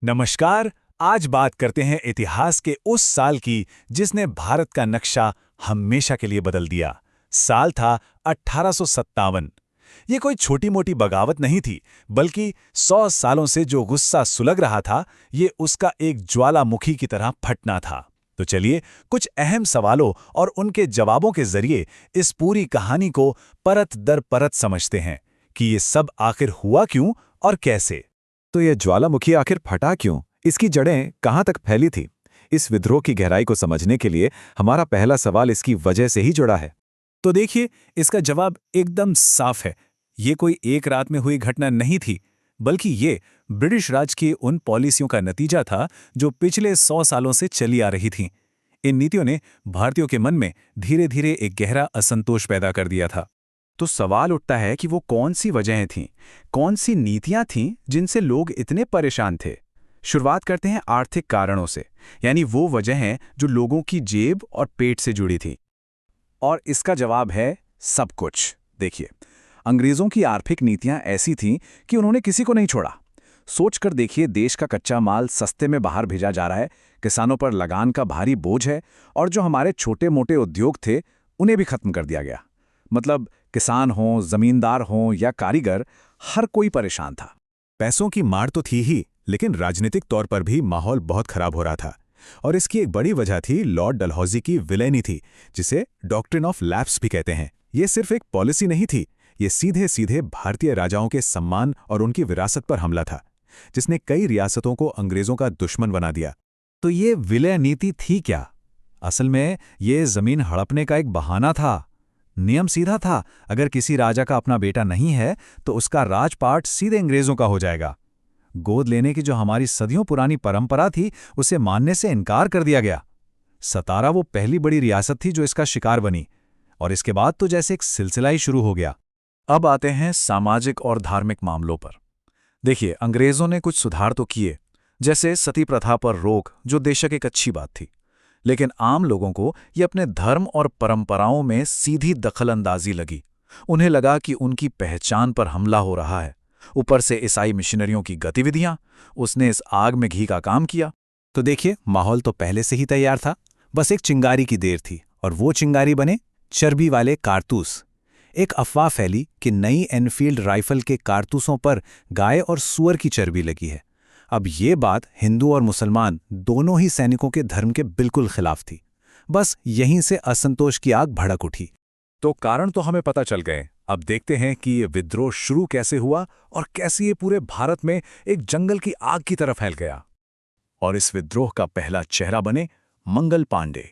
नमस्कार। आज बात करते हैं इतिहास के उस साल की जिसने भारत का नक्शा हमेशा के लिए बदल दिया। साल था 1857। ये कोई छोटी मोटी बगावत नहीं थी, बल्कि 100 सालों से जो गुस्सा सुलग रहा था, ये उसका एक ज्वालामुखी की तरह फटना था। तो चलिए कुछ अहम सवालों और उनके जवाबों के जरिए इस पूरी कहानी को परत दर परत समझते हैं कि ये सब आखिर हुआ क्यों और कैसे। तो यह ज्वालामुखी आखिर फटा क्यों? इसकी जड़ें कहाँ तक फैली थी? इस विद्रोह की गहराई को समझने के लिए हमारा पहला सवाल इसकी वजह से ही जुड़ा है। तो देखिए, इसका जवाब एकदम साफ है। ये कोई एक रात में हुई घटना नहीं थी, बल्कि ये ब्रिटिश राज की उन पॉलिसियों का नतीजा था जो पिछले 100 सालों से चली आ रही थीं। इन नीतियों ने भारतीयों के मन में धीरे धीरे एक गहरा असंतोष पैदा कर दिया था। तो सवाल उठता है कि वो कौन सी वजहें थीं, कौन सी नीतियां थीं जिनसे लोग इतने परेशान थे। शुरुआत करते हैं आर्थिक कारणों से, यानी वो वजहें जो लोगों की जेब और पेट से जुड़ी थी। और इसका जवाब है सब कुछ। देखिए, अंग्रेजों की आर्थिक नीतियां ऐसी थीं कि उन्होंने किसी को नहीं छोड़ा। सोचकर देखिए, देश का कच्चा माल सस्ते में बाहर भेजा जा रहा है, किसानों पर लगान का भारी बोझ है, और जो हमारे छोटे मोटे उद्योग थे उन्हें भी खत्म कर दिया गया। मतलब किसान हों, जमींदार हों या कारीगर, हर कोई परेशान था। पैसों की मार तो थी ही, लेकिन राजनीतिक तौर पर भी माहौल बहुत खराब हो रहा था। और इसकी एक बड़ी वजह थी लॉर्ड डलहौजी की विलेनी थी, जिसे डॉक्ट्रिन ऑफ लैप्स भी कहते हैं। ये सिर्फ एक पॉलिसी नहीं थी, ये सीधे सीधे भारतीय राजाओं के सम्मान और उनकी विरासत पर हमला था, जिसने कई रियासतों को अंग्रेजों का दुश्मन बना दिया। तो ये विलय नीति थी क्या? असल में ये जमीन हड़पने का एक बहाना था। नियम सीधा था, अगर किसी राजा का अपना बेटा नहीं है तो उसका राजपाट सीधे अंग्रेजों का हो जाएगा। गोद लेने की जो हमारी सदियों पुरानी परंपरा थी, उसे मानने से इनकार कर दिया गया। सतारा वो पहली बड़ी रियासत थी जो इसका शिकार बनी, और इसके बाद तो जैसे एक सिलसिला ही शुरू हो गया। अब आते हैं सामाजिक और धार्मिक मामलों पर। देखिए, अंग्रेजों ने कुछ सुधार तो किए, जैसे सती प्रथा पर रोक, जो बेशक एक अच्छी बात थी, लेकिन आम लोगों को ये अपने धर्म और परंपराओं में सीधी दखलंदाजी लगी। उन्हें लगा कि उनकी पहचान पर हमला हो रहा है। ऊपर से ईसाई मिशनरियों की गतिविधियां, उसने इस आग में घी का काम किया। तो देखिए, माहौल तो पहले से ही तैयार था, बस एक चिंगारी की देर थी, और वो चिंगारी बने चर्बी वाले कारतूस। एक अफवाह फैली कि नई एनफील्ड राइफल के कारतूसों पर गाय और सूअर की चर्बी लगी है। अब ये बात हिंदू और मुसलमान दोनों ही सैनिकों के धर्म के बिल्कुल खिलाफ थी। बस यहीं से असंतोष की आग भड़क उठी। तो कारण तो हमें पता चल गए। अब देखते हैं कि ये विद्रोह शुरू कैसे हुआ और कैसे ये पूरे भारत में एक जंगल की आग की तरह फैल गया। और इस विद्रोह का पहला चेहरा बने मंगल पांडे।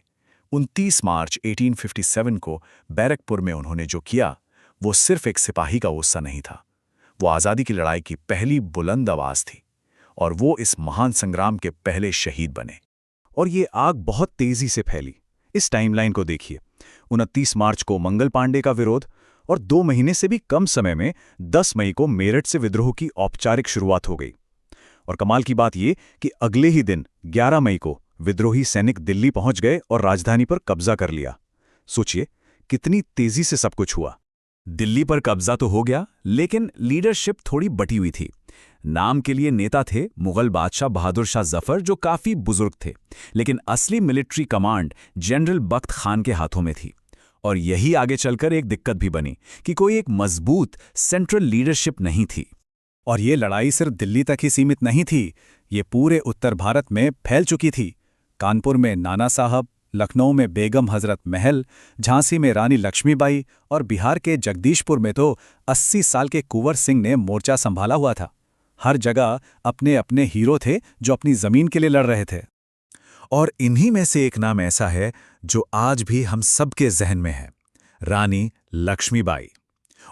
29 मार्च 1857 को बैरकपुर में उन्होंने जो किया, वो सिर्फ एक सिपाही का गुस्सा नहीं था, वो आज़ादी की लड़ाई की पहली बुलंद आवाज़ थी। और वो इस महान संग्राम के पहले शहीद बने। और ये आग बहुत तेजी से फैली। इस टाइमलाइन को देखिए, 29 मार्च को मंगल पांडे का विरोध, और 2 महीने से भी कम समय में 10 मई को मेरठ से विद्रोह की औपचारिक शुरुआत हो गई। और कमाल की बात ये कि अगले ही दिन 11 मई को विद्रोही सैनिक दिल्ली पहुंच गए और राजधानी पर कब्जा कर लिया। सोचिए कितनी तेजी से सब कुछ हुआ। दिल्ली पर कब्जा तो हो गया, लेकिन लीडरशिप थोड़ी बटी हुई थी। नाम के लिए नेता थे मुगल बादशाह बहादुर शाह जफर, जो काफी बुजुर्ग थे, लेकिन असली मिलिट्री कमांड जनरल बख्त खान के हाथों में थी। और यही आगे चलकर एक दिक्कत भी बनी कि कोई एक मजबूत सेंट्रल लीडरशिप नहीं थी। और ये लड़ाई सिर्फ दिल्ली तक ही सीमित नहीं थी, ये पूरे उत्तर भारत में फैल चुकी थी। कानपुर में नाना साहब, लखनऊ में बेगम हजरत महल, झांसी में रानी लक्ष्मीबाई, और बिहार के जगदीशपुर में तो 80 साल के कुंवर सिंह ने मोर्चा संभाला हुआ था। हर जगह अपने अपने हीरो थे जो अपनी जमीन के लिए लड़ रहे थे। और इन्हीं में से एक नाम ऐसा है जो आज भी हम सबके जहन में है, रानी लक्ष्मीबाई।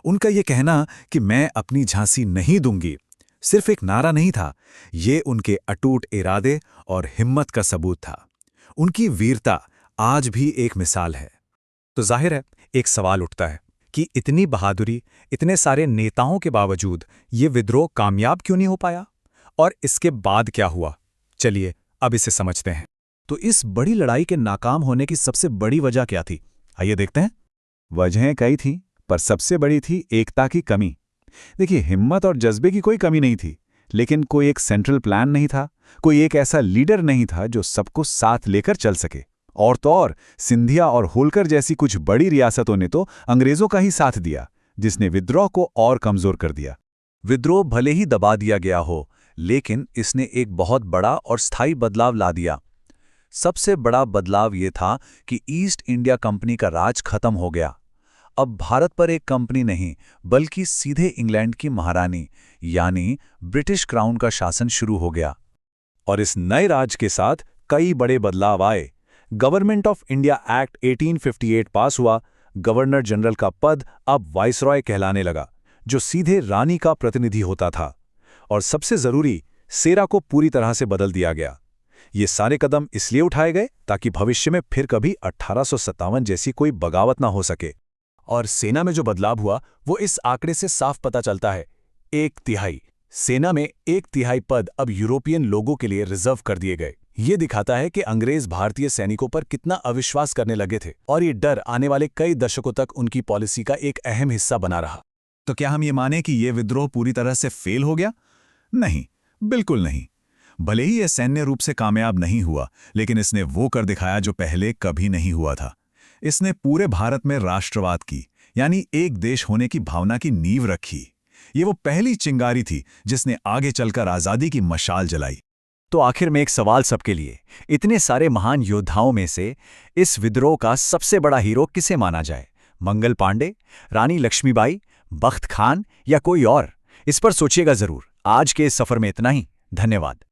उनका ये कहना कि मैं अपनी झांसी नहीं दूंगी, सिर्फ एक नारा नहीं था, ये उनके अटूट इरादे और हिम्मत का सबूत था। उनकी वीरता आज भी एक मिसाल है। तो जाहिर है, एक सवाल उठता है कि इतनी बहादुरी, इतने सारे नेताओं के बावजूद ये विद्रोह कामयाब क्यों नहीं हो पाया? और इसके बाद क्या हुआ? चलिए अब इसे समझते हैं। तो इस बड़ी लड़ाई के नाकाम होने की सबसे बड़ी वजह क्या थी? आइए देखते हैं। वजहें कई थीं, पर सबसे बड़ी थी एकता की कमी। देखिए, हिम्मत और जज्बे की कोई कमी नहीं थी, लेकिन कोई एक सेंट्रल प्लान नहीं था, कोई एक ऐसा लीडर नहीं था जो सबको साथ लेकर चल सके। और तो और सिंधिया और होलकर जैसी कुछ बड़ी रियासतों ने तो अंग्रेजों का ही साथ दिया, जिसने विद्रोह को और कमजोर कर दिया। विद्रोह भले ही दबा दिया गया हो, लेकिन इसने एक बहुत बड़ा और स्थायी बदलाव ला दिया। सबसे बड़ा बदलाव ये था कि ईस्ट इंडिया कंपनी का राज खत्म हो गया। अब भारत पर एक कंपनी नहीं, बल्कि सीधे इंग्लैंड की महारानी यानी ब्रिटिश क्राउन का शासन शुरू हो गया। और इस नए राज के साथ कई बड़े बदलाव आए। गवर्नमेंट ऑफ इंडिया एक्ट 1858 पास हुआ। गवर्नर जनरल का पद अब वाइसरॉय कहलाने लगा, जो सीधे रानी का प्रतिनिधि होता था। और सबसे जरूरी, सेरा को पूरी तरह से बदल दिया गया। ये सारे कदम इसलिए उठाए गए ताकि भविष्य में फिर कभी 1857 जैसी कोई बगावत ना हो सके। और सेना में जो बदलाव हुआ वो इस आंकड़े से साफ पता चलता है, 1/3। सेना में 1/3 पद अब यूरोपियन लोगों के लिए रिजर्व कर दिए गए। ये दिखाता है कि अंग्रेज भारतीय सैनिकों पर कितना अविश्वास करने लगे थे, और ये डर आने वाले कई दशकों तक उनकी पॉलिसी का एक अहम हिस्सा बना रहा। तो क्या हम ये माने कि ये विद्रोह पूरी तरह से फेल हो गया? नहीं, बिल्कुल नहीं। भले ही यह सैन्य रूप से कामयाब नहीं हुआ, लेकिन इसने वो कर दिखाया जो पहले कभी नहीं हुआ था। इसने पूरे भारत में राष्ट्रवाद की, यानी एक देश होने की भावना की नींव रखी। ये वो पहली चिंगारी थी जिसने आगे चलकर आजादी की मशाल जलाई। तो आखिर में एक सवाल सबके लिए, इतने सारे महान योद्धाओं में से इस विद्रोह का सबसे बड़ा हीरो किसे माना जाए? मंगल पांडे, रानी लक्ष्मीबाई, बख्त खान या कोई और? इस पर सोचिएगा जरूर। आज के इस सफर में इतना ही। धन्यवाद।